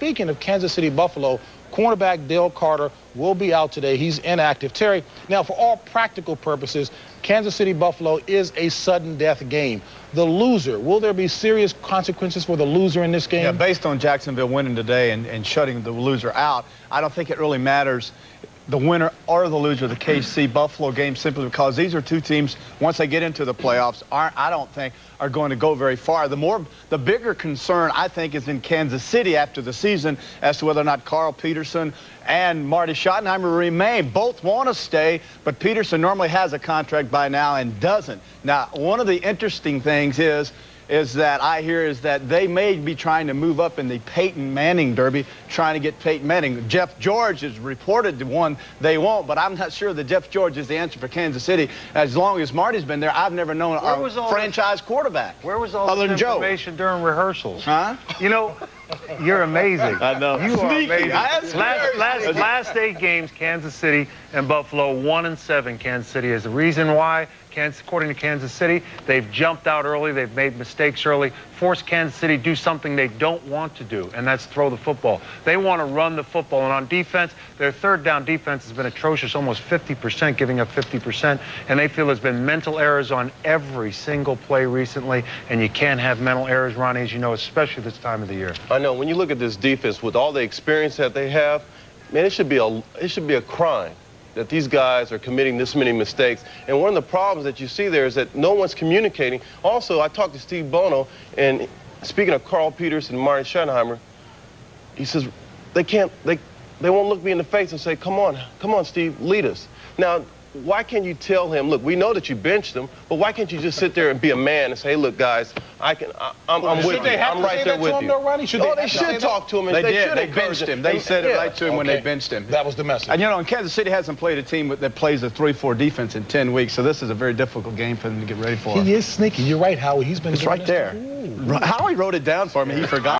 speaking of Kansas City Buffalo, cornerback Dale Carter will be out today. He's inactive. Terry, now for all practical purposes, Kansas City Buffalo is a sudden death game. The loser, will there be serious consequences for the loser in this game? Yeah, based on Jacksonville winning today and shutting the loser out, I don't think it really matters the winner or the loser of the KC Buffalo game, simply because these are two teams, once they get into the playoffs, I don't think are going to go very far. The bigger concern, I think, is in Kansas City after the season as to whether or not Carl Peterson and Marty Schottenheimer remain. Both want to stay, but Peterson normally has a contract by now and doesn't. Now, one of the interesting things is that I hear is that they may be trying to move up in the Peyton Manning Derby, trying to get Peyton Manning. Jeff George is reported to one they won't, but I'm not sure that Jeff George is the answer for Kansas City. As long as Marty's been there, I've never known a franchise quarterback. Where was all this information during rehearsals? Huh? You know, you're amazing. I know. You are amazing. Last 8 games, Kansas City and Buffalo 1-7. Kansas City is the reason why. According to Kansas City, they've jumped out early, they've made mistakes early, forced Kansas City to do something they don't want to do, and that's throw the football. They want to run the football, and on defense, their third down defense has been atrocious, almost 50%, giving up 50%, and they feel there's been mental errors on every single play recently, and you can't have mental errors, Ronnie, as you know, especially this time of the year. I know, when you look at this defense, with all the experience that they have, man, it should be a crime that these guys are committing this many mistakes. And one of the problems that you see there is that no one's communicating. Also, I talked to Steve Bono, and speaking of Carl Peterson and Marty Schottenheimer, he says they won't look me in the face and say, come on, Steve, lead us. Now, why can't you tell him, look, we know that you benched him, but why can't you just sit there and be a man and say, hey, look, guys, I'm with you. I'm right there with you. They should talk to him. And they did. They benched him. They said it right to him when they benched him. That was the message. And, you know, and Kansas City hasn't played a team that plays a 3-4 defense in 10 weeks, so this is a very difficult game for them to get ready for. He is sneaky. You're right, Howie. He's been right there. Howie wrote it down for me. He forgot.